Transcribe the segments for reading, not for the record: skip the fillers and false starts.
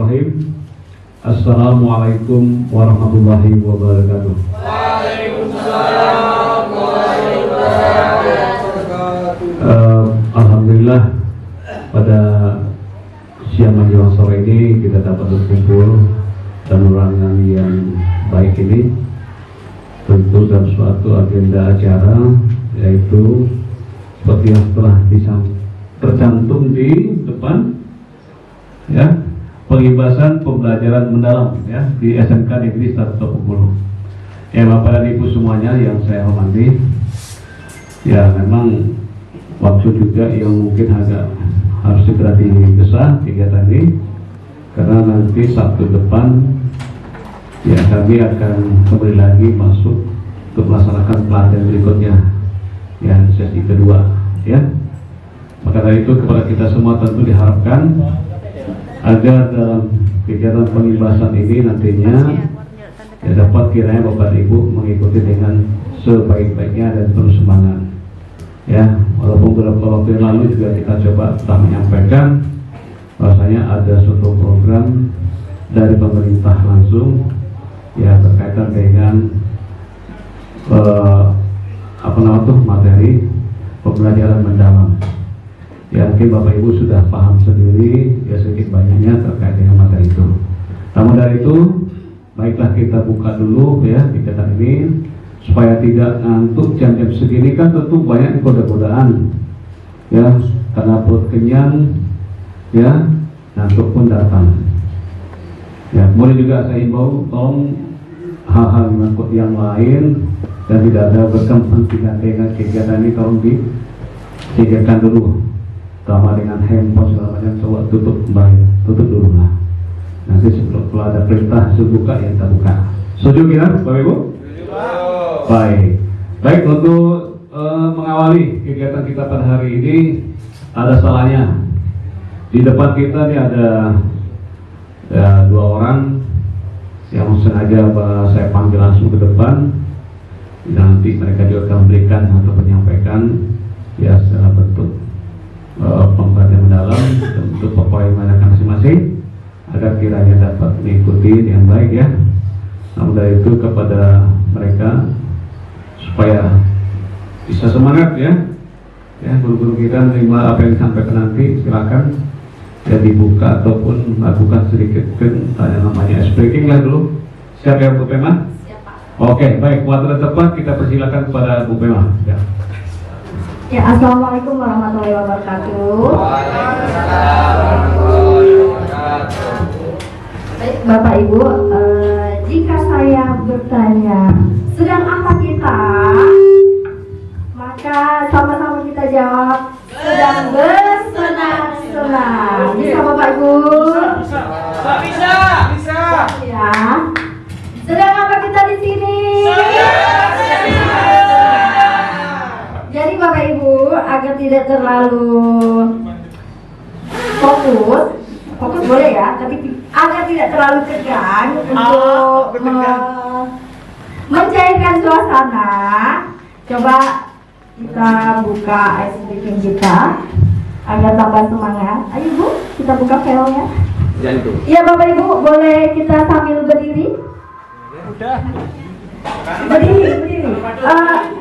Bismillahirrahmanirrahim. Assalamualaikum warahmatullahi wabarakatuh. Waalaikumsalam warahmatullahi wabarakatuh. Alhamdulillah pada siang menjelang sore ini kita dapat berkumpul dan ruangan yang baik ini tentu dalam suatu agenda acara, yaitu seperti yang telah tercantum di depan, ya, pengibasan pembelajaran mendalam, ya, di SMK Negeri 120. Ya, Bapak dan Ibu semuanya yang saya hormati, ya memang waktu juga yang mungkin agak harus segera digesa kegiatan ini, karena nanti Sabtu depan ya kami akan kembali lagi masuk untuk melaksanakan pelatihan berikutnya, ya, sesi kedua, ya. Maka dari itu kepada kita semua tentu diharapkan agar dalam kegiatan pengibasan ini nantinya ya dapat kiranya Bapak Ibu mengikuti dengan sebaik-baiknya dan terus semangat. Ya, walaupun beberapa waktu yang lalu juga kita coba telah menyampaikan bahwasanya ada suatu program dari pemerintah langsung ya berkaitan dengan materi pembelajaran mendalam. Ya, mungkin Bapak Ibu sudah paham sendiri ya sedikit banyaknya terkait dengan materi itu. Namun dari itu, baiklah kita buka dulu ya kegiatan ini supaya tidak ngantuk. Jam-jam segini kan tentu banyak goda-godaan ya, karena perut kenyang ya, ngantuk pun datang. Ya, kemudian juga saya imbau tolong hal-hal yang lain dan tidak ada berkepentingan dengan kegiatan ini tolong disingkirkan dulu. Sama dengan handphone segala macam, coba tutup kembali, tutup dulu lah. Nanti kalau ada perintah buka ya kita buka. Setuju ya, Bapak Ibu? Baik untuk mengawali kegiatan kita pada hari ini ada salahnya. Di depan kita ini ada dua orang yang sengaja saya panggil langsung ke depan. Nanti mereka juga akan memberikan atau menyampaikan ya secara bentuk pembelajaran mendalam untuk pemahaman masing-masing agar kiranya dapat mengikuti yang baik ya. Namun dari itu kepada mereka supaya bisa semangat ya, guru-guru kita menerima apa yang disampaikan nanti silakan ya dibuka ataupun lakukan sedikit namanya ice breaking lah dulu. Siap ya Bu Pema? Siap. Oke, baik, waktu tepat kita persilakan kepada Bu Pema ya. Ya, assalamualaikum warahmatullahi wabarakatuh. Baik, Bapak Ibu, jika saya bertanya sedang apa kita, maka sama-sama kita jawab sedang bersenang-senang. Bisa Bapak Ibu? Bisa. Ya. Sedang apa kita di sini? Jadi Bapak Ibu agar tidak terlalu fokus boleh ya, tapi agar tidak terlalu tegang untuk mencairkan suasana, coba kita buka ice breaking kita agar tambah semangat. Ayo Bu, kita buka filenya. Iya Bapak Ibu, boleh kita sambil berdiri? Udah. Berdiri.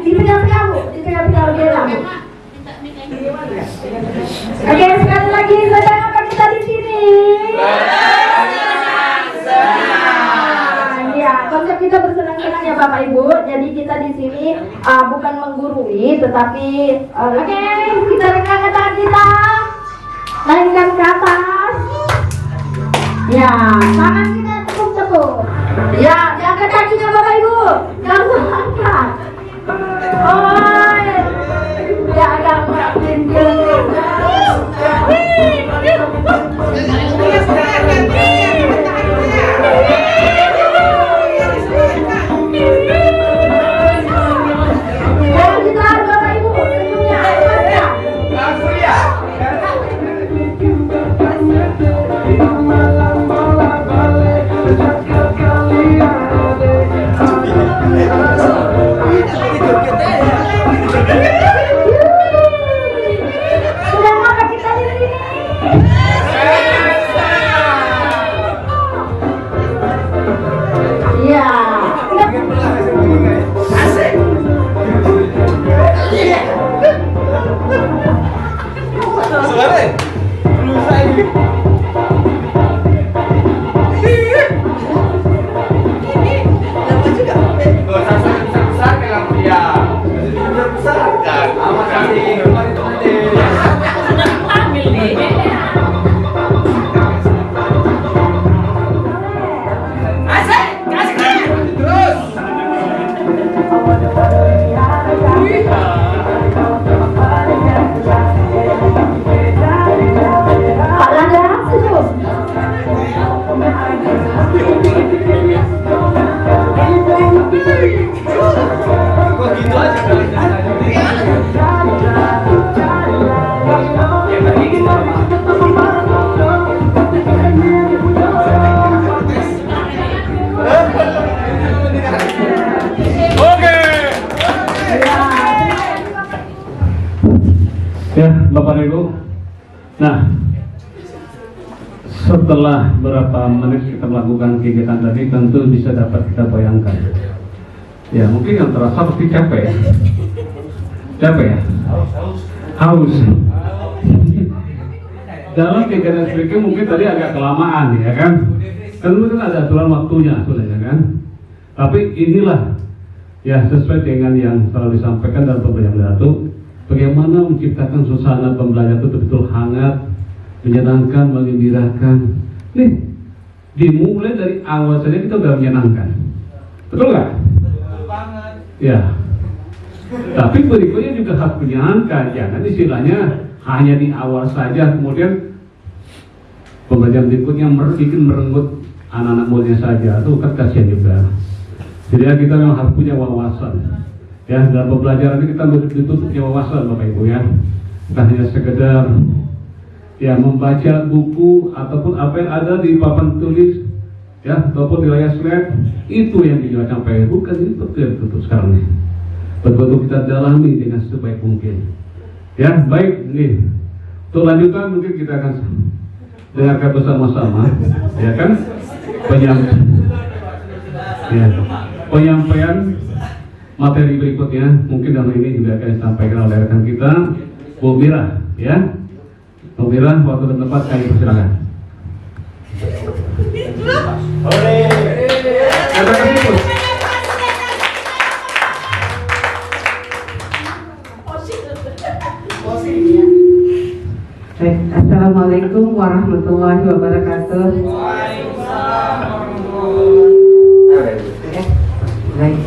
Di tengah-tengah Bu, di tengah-tengah bendera Bu. Oke, sekali lagi sedang apa kita di sini? Bersenang-senang. Ya, konsep kita bersenang-senang ya Bapak Ibu. Jadi kita di sini bukan menggurui, tetapi oke, kita rekatkan tangan kita, naikkan ke atas. Ya, tangan kita tekuk-tekuk. Ya, diangkat kakinya Bapak Ibu. Langsung angkat. Oh, ya agak Ambil nih. Pak Lada, senyum. Kok gitu aja Ya, Bapak Ibu. Nah, setelah berapa menit kita melakukan kegiatan tadi, tentu bisa dapat kita bayangkan. Ya, mungkin yang terasa pasti capek. Capek ya? Haus. Dalam kegiatan speaking mungkin tadi agak kelamaan, ya kan? Tentu kan ada aturan waktunya, sebenarnya kan? Tapi inilah ya sesuai dengan yang selalu disampaikan dalam pembelajaran itu. Bagaimana menciptakan suasana pembelajaran itu betul-betul hangat, menyenangkan, mengembirakan. Nih, dimulai dari awal saja kita sudah menyenangkan. Betul nggak? Betul banget. Ya. Tapi berikutnya juga harus menyenangkan. Jangan istilahnya hanya di awal saja, kemudian pembelajaran berikutnya bikin merenggut anak-anak muridnya saja. Itu kan kasihan juga. Jadi kita memang harus punya wawasan. Ya, dalam pembelajaran ini kita dituntut punya wawasan, Bapak Ibu ya. Bukan hanya sekedar ya membaca buku ataupun apa yang ada di papan tulis ya ataupun di layar slide itu yang dijelaskan Pak Ibu, bukan itu yang dituntut sekarang ini. Betul-betul kita dalami dengan sebaik mungkin. Ya, baik nih. Untuk lanjutan mungkin kita akan dengarkan bersama-sama, ya kan? Penyampaian materi berikutnya mungkin dalam ini juga akan disampaikan oleh rekan kita Bu Mira, ya. Bu Mira, waktu dan tempat kami persilakan. Assalamualaikum warahmatullahi wabarakatuh. Baik.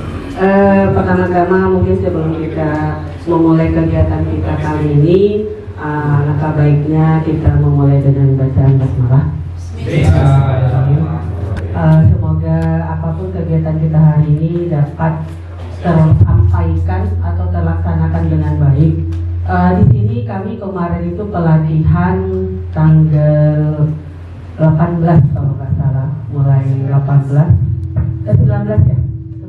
Pertama-tama mungkin sebelum kita memulai kegiatan kita kali ini, alangkah baiknya kita memulai dengan bacaan basmalah. Semoga apapun kegiatan kita hari ini dapat tersampaikan atau terlaksanakan dengan baik. Di sini kami kemarin itu pelatihan tanggal 18 kalau nggak salah, mulai 19 ya.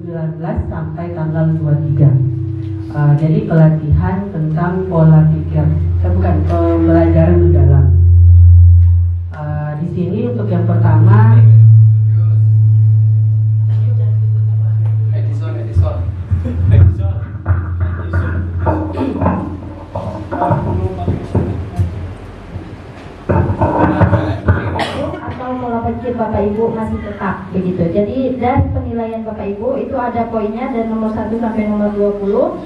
19 sampai tanggal 23. Jadi pelatihan tentang pola pikir, bukan pembelajaran mendalam. Di sini untuk yang pertama, pola pikir Bapak Ibu masih tetap begitu. Jadi dari penilaian Bapak Ibu itu ada poinnya dari nomor 1 sampai nomor 20.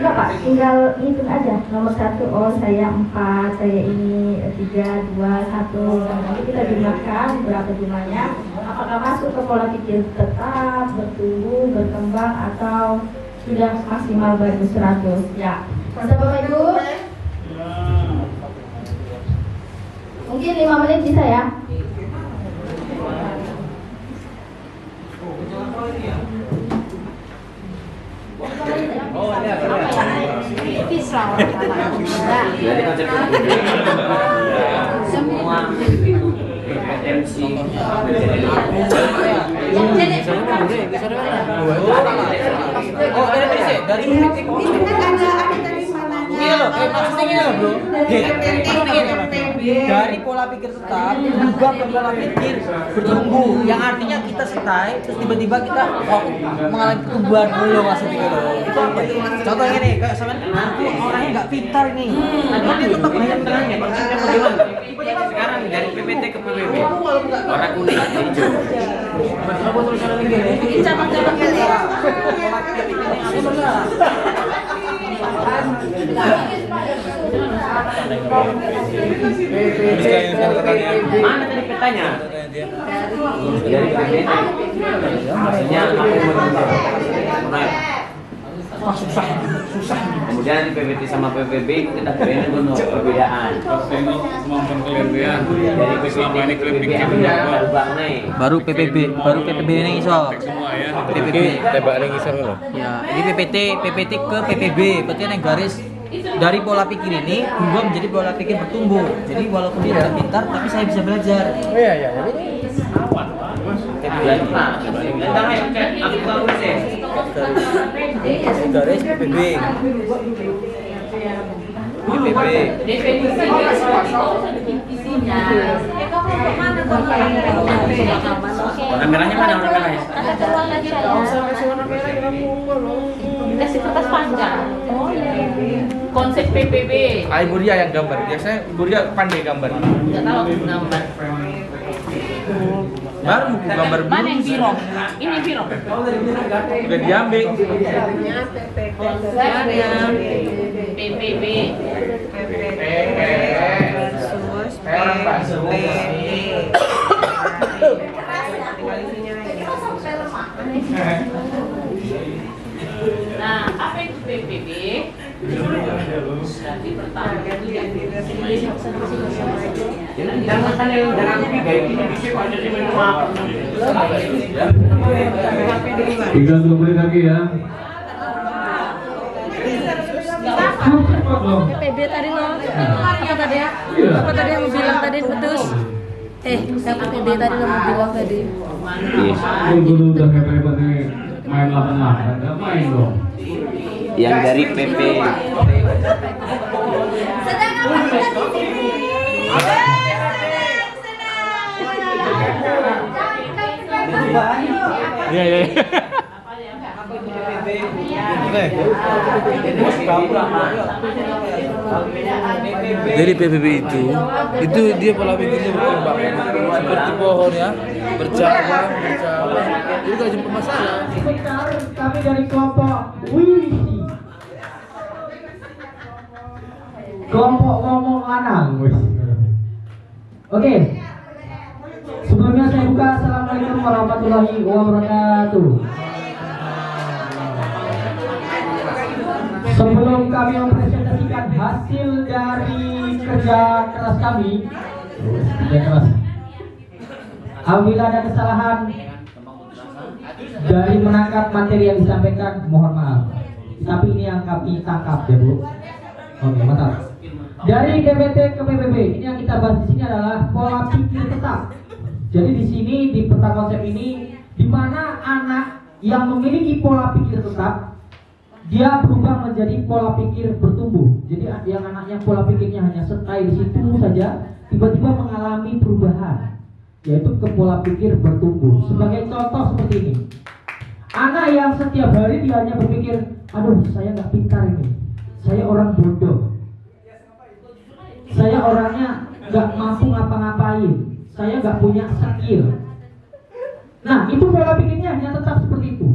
Enggak Pak, tinggal hitung aja. Nomor 1, oh saya 4, saya ini 3, 2, 1. Nanti kita jumlahkan berapa jumlahnya. Apakah masuk ke pola pikir tetap, bertumbuh, berkembang, atau sudah maksimal baru 100? Ya. Bisa Bapak Ibu? Mungkin 5 menit bisa ya? Oh, ini ada. Bisa. Jadi konsep semua MC dari ini loh, maksudnya gini loh bro. Dari pola pikir tetap juga ke pola pikir bertumbuh, yang artinya kita stay terus tiba-tiba kita mengalami pertumbuhan dulu maksudnya loh. Itu apa ya? Contohnya nih, kayak sama orangnya nggak pintar nih, tapi tetap tenang ya. Maksudnya bagaimana? Sekarang dari PPT ke PBB, orang kuning hijau. Coba tulisan lagi nih. Cabang-cabang kali ya. Mana tadi petanya? Dari PPT. Maksudnya aku mau susah. Kemudian di PPT sama PPB kita keren dulu perbedaan. Dari PPT baru PPB ini iso. PPB tebak ning iso lho. Ya, ini PPT ke PPB, berarti yang garis dari pola pikir ini berubah menjadi pola pikir bertumbuh. Jadi walaupun dia tidak pintar, tapi saya bisa belajar. Oh iya. Garis PPB. Warna merahnya mana warna merahnya? Kasih kertas panjang. Oh iya. Konsep PPB. Ibu dia yang gambar. Biasanya Ibu dia pandai gambar. Enggak tahu aku gambar. Baru buku gambar Mana yang biru? Ini biru. udah diambil. PPB. Nah, apa itu PPB? Berarti pertama itu Jangan kayak gini bisa aja sih maaf. 30 menit lagi ya. PPB tadi loh. Apa tadi ya? Apa tadi yang mau bilang tadi putus? Siapa PPB tadi lo mau bilang tadi? Dulu udah hebat nih main 88, nggak main dong. Yang dari PP. Iya. Jadi PBB itu dia pola pikirnya berkembang seperti pohon ya, bercabang. Itu gak jumpa masalah. Kami dari kelompok Wisi. Kelompok ngomong lanang. Oke. Sebelumnya saya buka. Assalamualaikum warahmatullahi wabarakatuh. Sebelum kami mempresentasikan hasil dari kerja keras kami, apabila ada kesalahan dari menangkap materi yang disampaikan, mohon maaf. Tapi ini yang kami tangkap ya Bu. Oke, mantap. Dari DBT ke PBB, ini yang kita bahas di sini adalah pola pikir tetap. Jadi di sini di peta konsep ini, di mana anak yang memiliki pola pikir tetap, dia berubah menjadi pola pikir bertumbuh. Jadi yang anaknya pola pikirnya hanya stay di situ saja, tiba-tiba mengalami perubahan, yaitu ke pola pikir bertumbuh. Sebagai contoh seperti ini, anak yang setiap hari dia hanya berpikir, aduh saya nggak pintar ini, saya orang bodoh, saya orangnya nggak mampu ngapa-ngapain, saya nggak punya skill. Nah itu pola pikirnya hanya tetap seperti itu.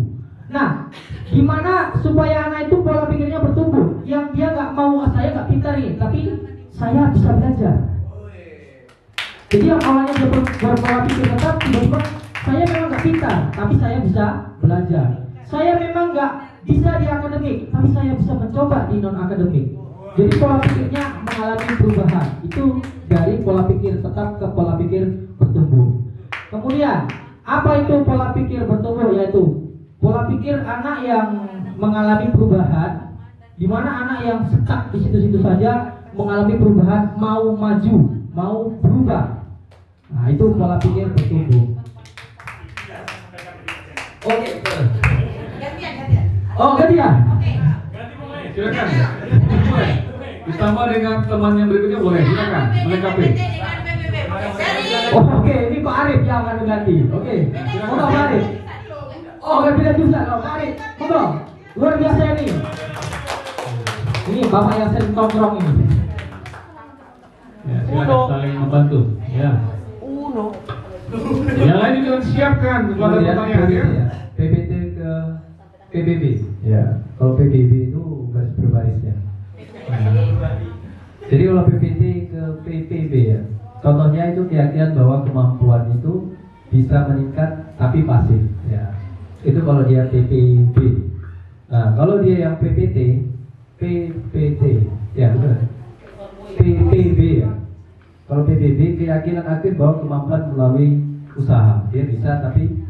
Nah, gimana supaya anak itu pola pikirnya bertumbuh? Yang dia nggak mau, saya nggak pintar ini, tapi saya bisa belajar. Jadi yang awalnya dia berpola pikir tetap, tiba-tiba saya memang nggak pintar, tapi saya bisa belajar. Saya memang nggak bisa di akademik, tapi saya bisa mencoba di non akademik. Jadi pola pikirnya mengalami perubahan. Itu dari pola pikir tetap ke pola pikir bertumbuh. Kemudian apa itu pola pikir bertumbuh? Yaitu pola pikir anak yang mengalami perubahan, di mana anak yang stuck di situ-situ saja mengalami perubahan, mau maju, mau berubah. Nah itu pola pikir bertumbuh. Oke. Oh gantian. Silakan. Ditambah dengan teman yang berikutnya boleh, silakan melengkapi. Oke, ini Pak Arif yang akan mengganti. Oke, monggo Pak Arif. Oh, ganti juga loh, Pak Arif. Monggo, luar biasa ini. Ini bapak yang sering nongkrong ini. Ya, silakan saling membantu. Ya. Yang lain juga siapkan kepada pertanyaan ya. PPT ke PBB. Ya, kalau PBB itu garis berbarisnya. PPB ya. Contohnya itu keyakinan bahwa kemampuan itu bisa meningkat tapi pasif ya. Itu kalau dia PPB. Nah, kalau dia yang PPT ya betul. PPB ya. Kalau PPB keyakinan aktif bahwa kemampuan melalui usaha. Dia bisa tapi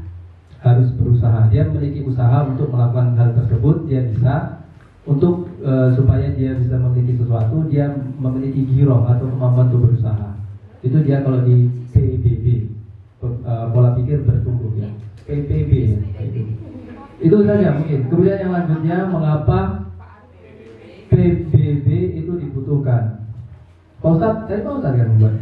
harus berusaha. Dia memiliki usaha untuk melakukan hal tersebut. Dia bisa untuk supaya dia bisa memiliki sesuatu, dia memiliki giroh atau kemampuan untuk berusaha. Itu dia kalau di PPB, pola pikir bertumbuh ya. PPB ya. Itu saja mungkin. Kemudian yang lanjutnya, mengapa PBB itu dibutuhkan? Pak Ustadz, tadi Pak Ustadz kan membuat.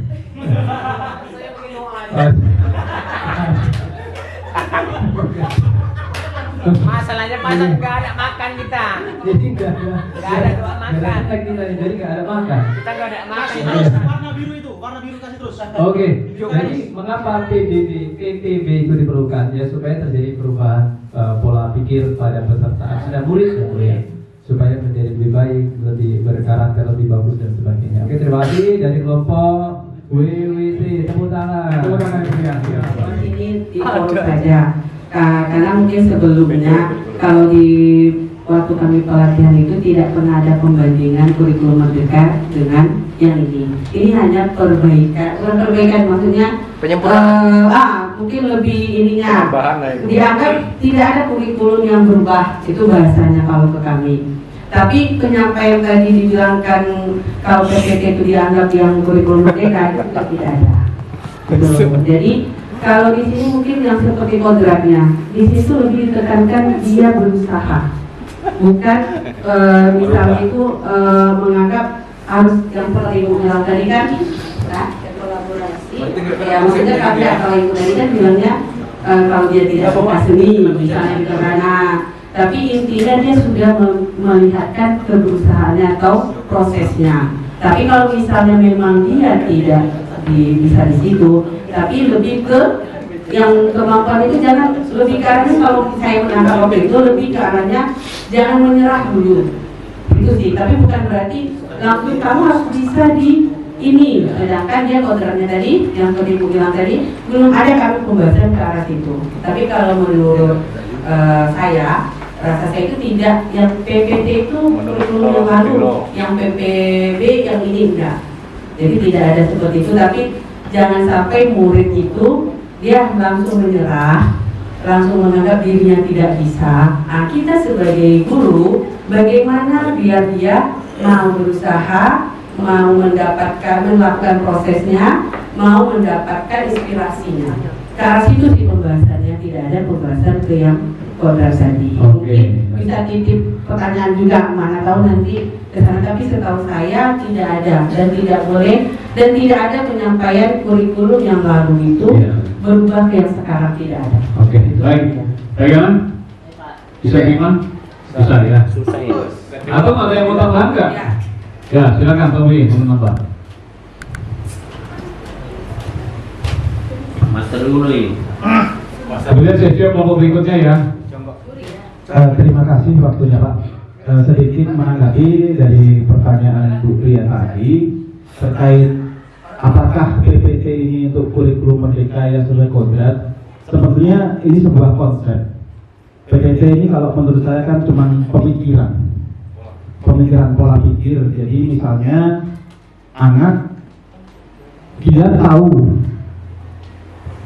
Masalahnya pasal nggak ada makan kita. Jadi nggak ada doa makan. Jadi nggak ada makan. Kita nggak ada makan. Warna biru itu, warna biru kasih terus. Oke. Jadi mengapa PPB itu diperlukan? Ya supaya terjadi perubahan pola pikir pada peserta, ada murid ya, supaya menjadi lebih baik, lebih berkarakter lebih bagus dan sebagainya. Oke, terima kasih dari kelompok WWC. Tepuk tangan. Tepuk tangan ya. Ini diurus saja. Karena mungkin sebelumnya kalau di waktu kami pelatihan itu tidak pernah ada pembandingan kurikulum merdeka dengan yang ini. Ini hanya perbaikan, bukan perbaikan maksudnya penyempurnaan. Mungkin lebih ininya dianggap tidak ada kurikulum yang berubah, itu bahasanya kalau ke kami. Tapi penyampaian tadi dibilangkan kalau PPT itu dianggap yang kurikulum merdeka itu tidak ada. Jadi kalau di sini mungkin yang seperti kodratnya, di situ lebih ditekankan dia berusaha, bukan misalnya itu menganggap harus yang seperti Ibu bilang tadi kan, kolaborasi. Ya maksudnya kami kalau Ibu tadi kan bilangnya kalau dia tidak suka seni, misalnya di karena, tapi intinya dia sudah melihatkan keberusahaannya atau prosesnya. Tapi kalau misalnya memang dia tidak bisa di situ, tapi lebih ke yang kemampuan itu jangan lebih karena kalau saya menangkap waktu itu lebih ke arahnya jangan menyerah dulu itu sih, tapi bukan berarti langsung kamu harus bisa di ini, sedangkan dia kodratnya tadi yang tadi Ibu bilang tadi belum ada kami pembahasan ke arah situ. Tapi kalau menurut saya rasa saya itu tidak, yang PPT itu kurikulum yang lalu, yang PPB yang ini enggak. Jadi tidak ada seperti itu, tapi jangan sampai murid itu dia langsung menyerah, langsung menganggap dirinya tidak bisa. Nah, kita sebagai guru, bagaimana biar dia mau berusaha, mau melakukan prosesnya, mau mendapatkan inspirasinya. Ke arah situ sih pembahasannya, tidak ada pembahasan ke yang kodrat tadi. Mungkin bisa titip pertanyaan juga, mana tahu nanti kesana, tapi setahu saya tidak ada dan tidak boleh dan tidak ada penyampaian kurikulum yang lalu itu berubah ke yang sekarang, tidak ada. Oke, baik. Pegangan? Bisa gimana? Bisa ya. Susah ya. Atau ada yang mau tambahan nggak? Ya, silakan Tommy, mau nambah. Master dulu ini. Kemudian sesi kelompok berikutnya ya. Terima kasih waktunya Pak. Sedikit menanggapi dari pertanyaan Bu Ria tadi terkait apakah PPT ini untuk kurikulum merdeka yang sesuai kodrat. Sepertinya ini sebuah konsep. PPT ini kalau menurut saya kan cuma pemikiran pola pikir. Jadi misalnya anak dia tahu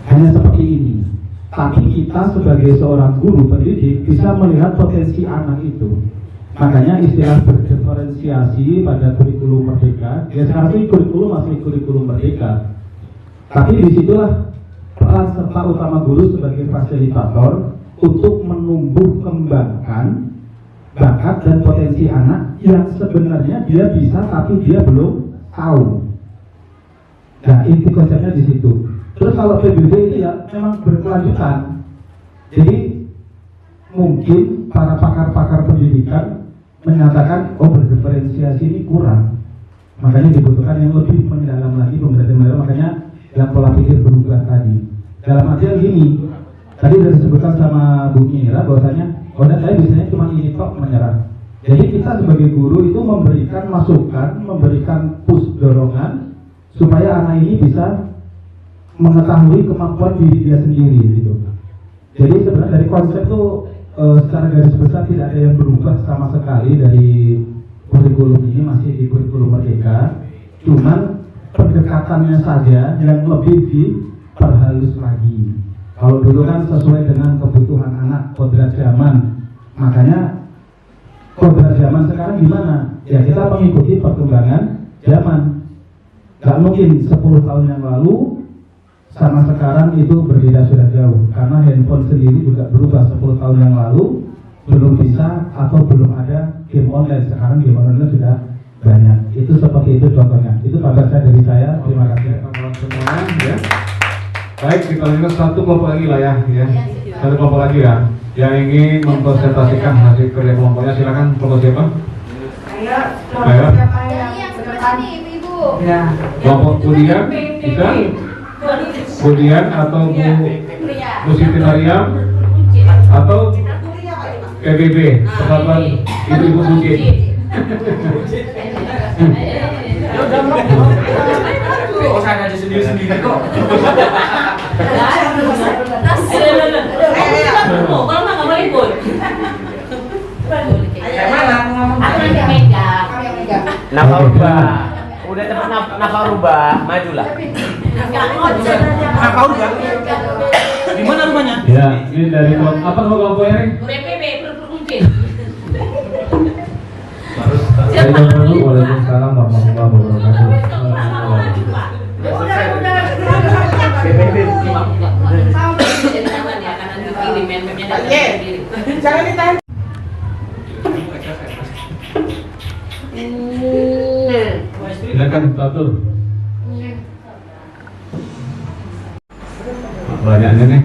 hanya seperti ini, tapi kita sebagai seorang guru pendidik bisa melihat potensi anak itu. Makanya istilah berdiferensiasi pada kurikulum merdeka, ya sekarang ini kurikulum masih kurikulum merdeka, tapi disitulah peran serta utama guru sebagai fasilitator untuk menumbuh kembangkan bakat dan potensi anak yang sebenarnya dia bisa tapi dia belum tahu. Nah, inti konsepnya di situ. Terus kalau PBB itu ya memang berkelanjutan. Jadi mungkin para pakar-pakar pendidikan menyatakan berdiferensiasi ini kurang. Makanya dibutuhkan yang lebih mendalam lagi, pembelajaran. Makanya dalam pola pikir berubah tadi. Dalam artian gini, tadi sudah disebutkan sama Bu Mira bahwasanya saya biasanya cuma ini tok menyerah. Jadi kita sebagai guru itu memberikan masukan, memberikan push dorongan supaya anak ini bisa mengetahui kemampuan diri dia sendiri gitu. Jadi sebenarnya dari konsep itu secara garis besar tidak ada yang berubah sama sekali dari kurikulum ini, masih di kurikulum Merdeka, cuman pendekatannya saja yang lebih diperhalus lagi. Kalau dulu kan sesuai dengan kebutuhan anak, kodrat zaman, makanya kodrat zaman sekarang gimana? Ya kita mengikuti perkembangan zaman. Gak mungkin 10 tahun yang lalu sama sekarang itu berbeda sudah jauh, karena handphone sendiri juga berubah. 10 tahun yang lalu belum bisa atau belum ada game online, sekarang game online sudah banyak. Itu seperti itu contohnya. Itu kabar saya dari saya. Terima kasih semua ya. Baik, kita lanjut satu kelompok lagi lah ya. Satu kelompok lagi ya yang ingin mempresentasikan hasil kerja kelompoknya. Silakan, kelompok siapa? Ayo. Ya. Kelompok Budian bisa? Budian atau Bu Siti Mariam atau PBB, Persatuan Ibu-Ibu Bukit. Oh, saya ngaji sendiri-sendiri kok. Kalau nggak boleh ikut. Nafaruba. Udah teman Nafaruba, majulah. Nafaruba. Di mana rumahnya? Ya, ini dari apa nama kelompoknya nih? PPP, berkumpul. Waalaikumsalam warahmatullahi wabarakatuh. Jangan ditahan. Silakan Tatul. Banyaknya nih.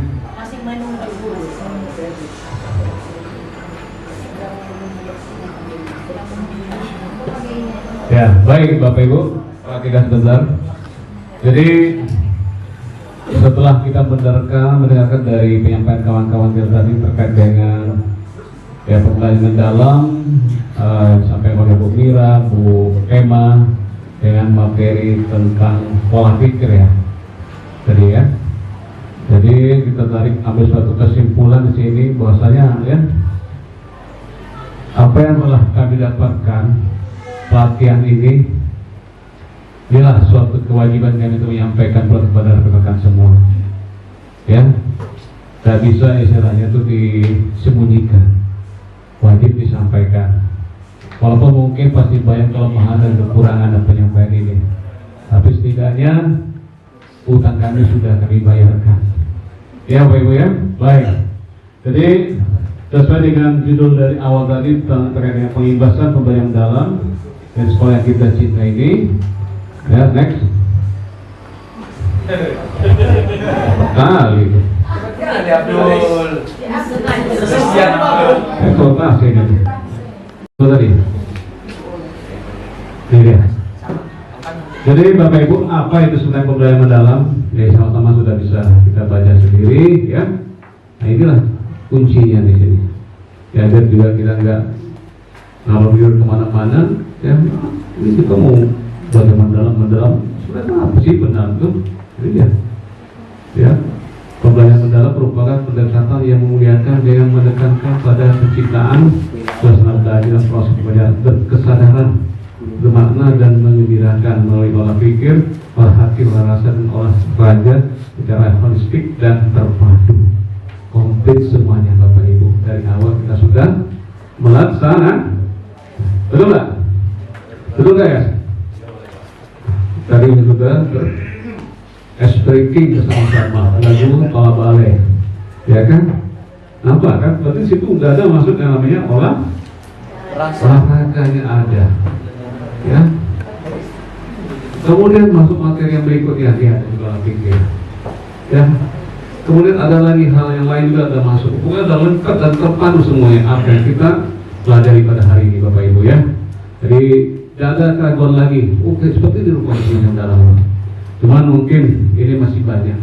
Ya, baik Bapak Ibu, perhatikan sebentar. Jadi setelah kita mendengarkan dari penyampaian kawan-kawan kita tadi terkait dengan ya pembelajaran dalam sampai oleh Bu Mira, Bu Kema dengan materi tentang pola pikir ya tadi ya. Jadi kita tarik ambil suatu kesimpulan di sini bahwasanya ya apa yang telah kami dapatkan pelatihan ini inilah suatu kewajiban kami untuk menyampaikan kepada rekan-rekan semua ya, tidak bisa istilahnya itu disembunyikan, wajib disampaikan walaupun mungkin pasti banyak kelemahan dan kekurangan dalam penyampaian ini, tapi setidaknya utang kami sudah kami bayarkan ya Bapak Ibu ya. Baik, jadi sesuai dengan judul dari awal tadi terkait dengan pengimbasan pembelajaran dalam dan sekolah yang kita cinta ini ya. Next kali Abdul. eksploitasi ini itu tadi ini dia. Jadi Bapak Ibu, apa itu sebenarnya pembelajaran mendalam? Ya sama-sama sudah bisa kita baca sendiri ya. Nah inilah kuncinya di sini ya, biar juga kita enggak ngalor kemana-mana ya. Ini kita mau bagaimana mendalam sebenarnya apa sih benar tuh? Ini dia ya, pembelajaran mendalam merupakan pendekatan yang memuliakan dengan menekankan pada penciptaan suasana belajar, proses pembelajaran dan kesadaran bermakna dan mengembirakan melalui olah pikir, olah hati, olah rasa dan olah raga secara holistik dan terpadu, komplit semuanya Bapak Ibu. Dari awal kita sudah melaksanakan, betul nggak? Betul nggak ya? Tadi juga speaking bersama-sama lagu Kala Balai, ya kan? Apa kan? Berarti situ nggak ada maksud yang namanya olahraganya ada, ya. Kemudian masuk materi yang berikutnya dia juga pikir, ya. Kemudian ada lagi hal yang lain juga ada masuk. Pokoknya ada lengkap dan terpadu semuanya apa yang kita pelajari pada hari ini Bapak Ibu ya. Jadi tidak ada keraguan lagi. Oke, seperti di rumah yang dalam. Cuman mungkin ini masih banyak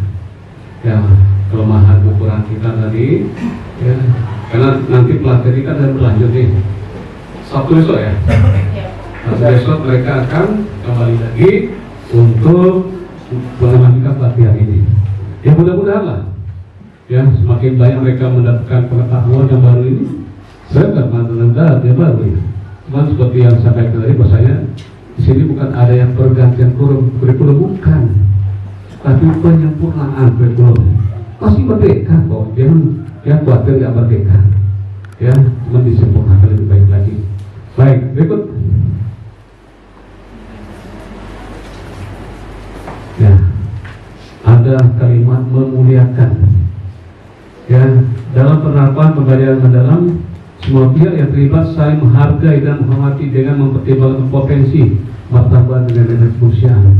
ya kelemahan kekurangan kita tadi ya. Karena nanti pelatihan kan akan berlanjut nih Sabtu besok ya. Sabtu besok mereka akan kembali lagi untuk melanjutkan pelatihan ini. Ya mudah-mudahan lah, ya semakin banyak mereka mendapatkan pengetahuan yang baru ini. Saya kan mantan dia baru ya. Cuma seperti yang saya sampaikan tadi, bahwasanya di sini bukan ada yang pergantian kurikulum, bukan, tapi penyempurnaan kurikulum. Pasti merdeka kok, jangan khawatir nggak merdeka, ya, cuma disempurnakan lebih baik lagi. Baik, berikut. Ya, ada kalimat memuliakan. Ya, dalam penerapan pembelajaran mendalam, semua pihak yang terlibat saling menghargai dan menghormati dengan mempertimbangkan potensi martabat dan kemanusiaan.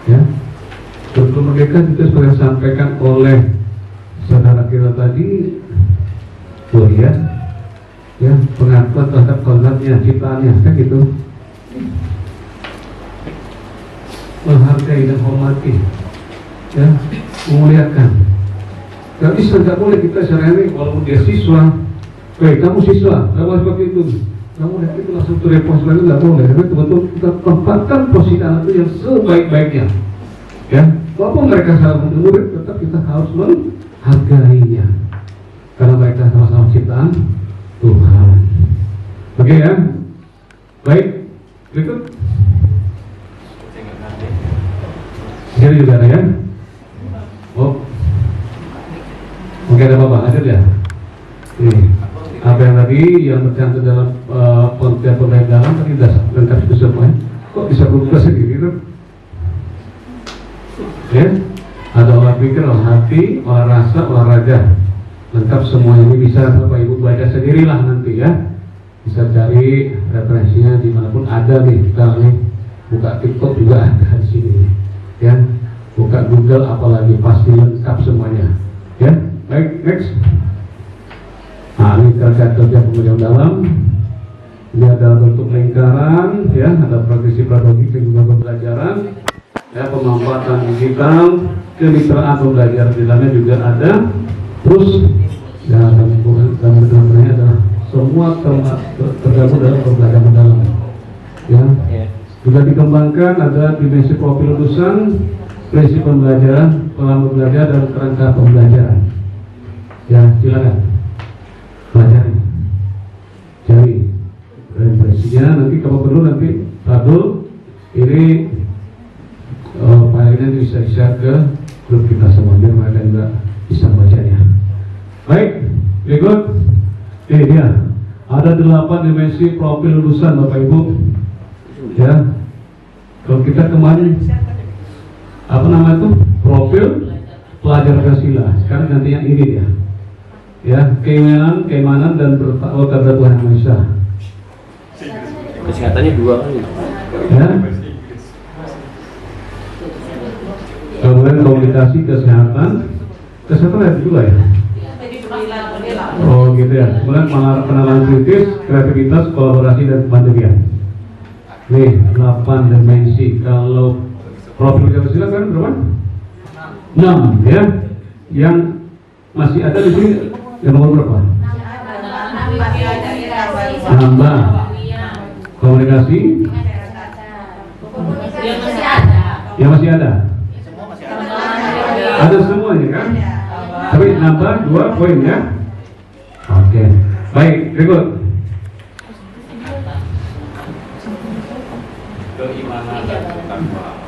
Ya, kurikulum merdeka juga sudah disampaikan oleh saudara kita tadi, ya, ya, pengakuan terhadap kodratnya, ciptaannya, kan gitu. Menghargai dan hormati, ya, memuliakan. Gak bisa, gak boleh kita sehari-hari walaupun dia siswa, kamu siswa, kamu seperti itu, kamu lihat itu langsung terepos lagi, gak boleh. Tapi betul-betul kita tempatkan posisi anak itu yang sebaik-baiknya, ya. Walaupun mereka salah murid, tetap kita harus menghargainya, karena mereka sama-sama ciptaan Tuhan. Oke ya, baik, berikut. Jadi juga ada ya. Oh, oke, ada Bapak, hadir ya. Ini apa yang tadi yang tercantum dalam pengertian pembelajaran tadi sudah lengkap itu semua. Kok bisa berubah sendiri tuh? Ya, ada olah pikir, olah hati, olah rasa, olahraga, lengkap semua ini bisa Bapak Ibu baca sendirilah nanti ya. Bisa cari referensinya dimanapun ada nih. Kita nih buka TikTok juga ada di sini. Ya, buka Google apalagi pasti lengkap semuanya. Ya, baik, next. Nah, ini terkait kerja pembelajaran dalam. Ini ada bentuk lingkaran, ya, ada progresi pedagogik dan juga pembelajaran, ya, pemanfaatan digital, kemitraan pembelajaran di dalamnya juga ada. Terus, ya, dan benar-benarnya ada semua tergabung dalam pembelajaran mendalam. Ya. Juga dikembangkan ada dimensi profil lulusan, prinsip pembelajaran, pengalaman belajar dan kerangka pembelajaran. Ya, silakan pelajari, cari referensinya. Nanti kalau perlu nanti Abdul ini filenya bisa di-share ke grup kita semua biar mereka juga bisa membacanya. Baik, berikut. Ini dia. Ada 8 dimensi profil lulusan Bapak Ibu. Ya, kalau kita kemarin apa nama itu profil pelajar Pancasila, sekarang ganti yang ini dia, ya, keimanan dan bertakwa kepada Tuhan Yang Maha Esa. Kesehatannya 2 kali. Ya. Kemudian komunikasi, kesehatan ada 2 ya. Oh gitu ya. Kemudian penalaran kritis, kreativitas, kolaborasi dan kemandirian. Nih, 8 dimensi. Kalau profil Pancasila kan berapa? 6 ya. Yang masih ada di sini yang nomor berapa? Nambah. Komunikasi? Yang masih ada. Ada semuanya kan? Tapi nambah 2 poin ya. Oke. Baik, berikut.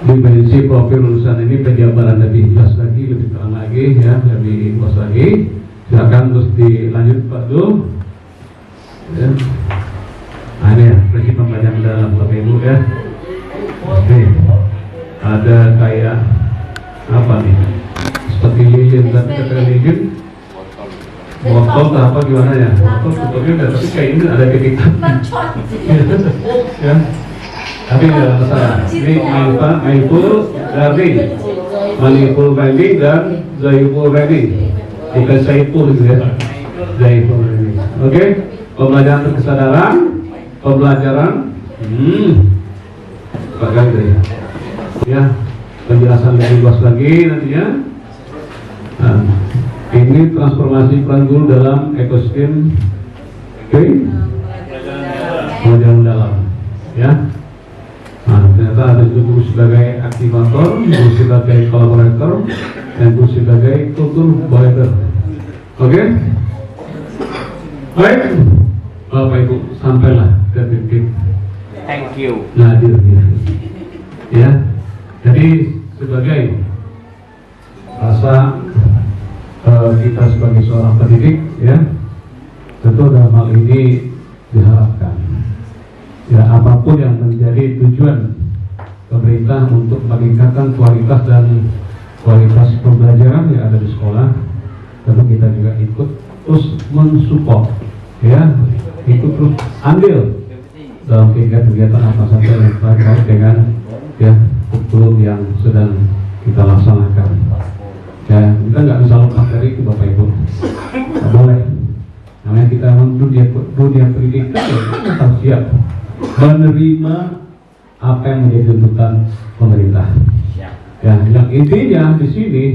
Dimensi profil lulusan ini penjabaran lebih jelas lagi, lebih terang lagi ya, lebih luas lagi. Silakan terus dilanjut Pak Dul. Ya. Nah ini ya, prinsip pembelajaran dalam Bapak Ibu ya. Oke. Ada kayak apa nih? Seperti lilin, tapi kata lilin botol apa gimana ya? Botol sebetulnya tapi kayak ini ada kegiatan. Ya. Tapi tidak masalah. Ini mindful learning, mindful learning dan joyful learning. Bukan saiful gitu ya. Joyful learning. Oke. Pembelajaran berkesadaran, pembelajaran. Bagaimana ya? Ya. Penjelasan lebih luas lagi nantinya. Nah, ini transformasi peran guru dalam ekosistem pembelajaran dalam. Ya. Rasa ada juga sebagai aktivator, Bu sebagai kolaborator, dan Bu sebagai collaborator. Oke? Baik, Bapak Ibu, sampailah ke titik Thank you. nadir ya. Jadi sebagai rasa kita sebagai seorang pendidik ya, tentu dalam hal ini diharapkan ya apapun yang menjadi tujuan pemerintah untuk meningkatkan kualitas dan kualitas pembelajaran yang ada di sekolah, tentu kita juga ikut terus mensupport ya, ikut terus andil dalam kegiatan-kegiatan apa saja yang terkait dengan ya kurikulum yang sedang kita laksanakan. Ya, kita nggak bisa lepas dari itu Bapak Ibu, nggak boleh. Namanya kita memang dunia pendidikan ya, kita harus siap menerima apa yang menjadi tuntutan pemerintah. Ya, yang intinya di sini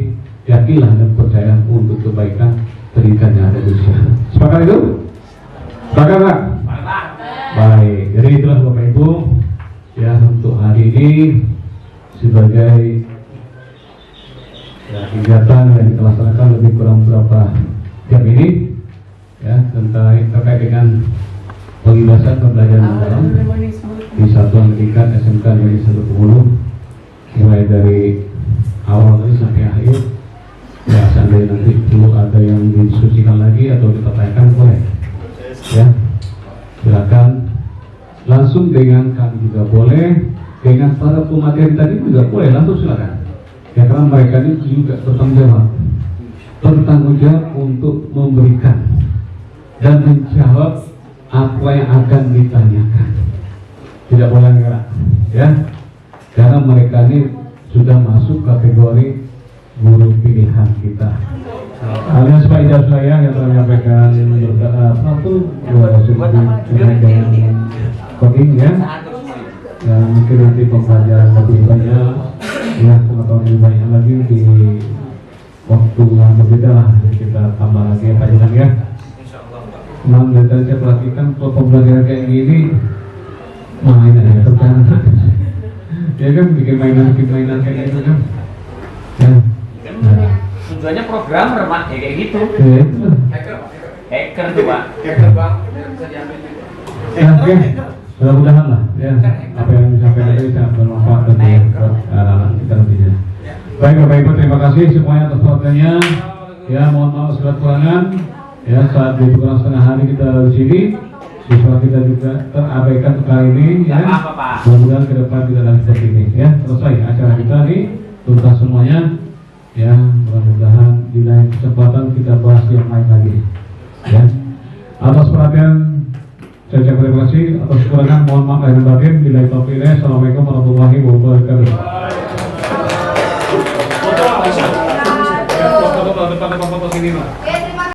yakinlah dan percaya untuk kebaikan pendidikan yang ada di Indonesia. Sepakat itu? Sepakat Pak? Baik, jadi itulah Bapak Ibu ya untuk hari ini sebagai ya, kegiatan yang kita laksanakan lebih kurang berapa jam ini ya terkait dengan penghibasan pembelajaran mendalam di satuan pendidikan SMK Negeri 1 Pemulu mulai dari awal tadi sampai akhir. Ya, seandainya nanti perlu ada yang didiskusikan lagi atau dipertanyakan boleh ya, silakan langsung dengan kami juga boleh, dengan para pemateri tadi juga boleh, langsung silakan ya, karena mereka ini juga bertanggung jawab untuk memberikan dan menjawab apa yang akan ditanyakan, tidak boleh ngelak ya, karena mereka ini sudah masuk kategori guru pilihan kita. Alias Pak Ijaz saya yang telah menyampaikan apa tuh coding ya, yang mungkin nanti pembelajaran lebih banyak ya, pengetahuan lebih banyak lagi di waktu yang berbeda lah, jadi kita tambah lagi ya Pak Ijaz ya. Memang dari saya perhatikan kalau pembelajaran kayak gini mainan ya terkadang ya kan, bikin mainan kayak gitu kan ya. Tujuannya program remah ya kayak gitu. Ya, Hacker tuh Pak. ya oke, mudah-mudahan lah ya apa yang disampaikan tadi sangat bermanfaat bagi anak-anak kita nantinya. Baik Bapak Ibu, terima kasih semuanya atas perhatiannya ya, mohon maaf segala kekurangan ya, saat di kurang setengah hari kita di sini siswa kita juga terabaikan kali ini ya. Mudah-mudahan ke depan tidak lagi seperti ini ya. Selesai acara kita nih, tuntas semuanya ya, mudah-mudahan di lain kesempatan kita bahas yang lain lagi ya. Atas perhatian saya ucapkan terima kasih, atas kekurangan mohon maaf lahir dan batin. Billahi taufiq. Assalamualaikum warahmatullahi wabarakatuh.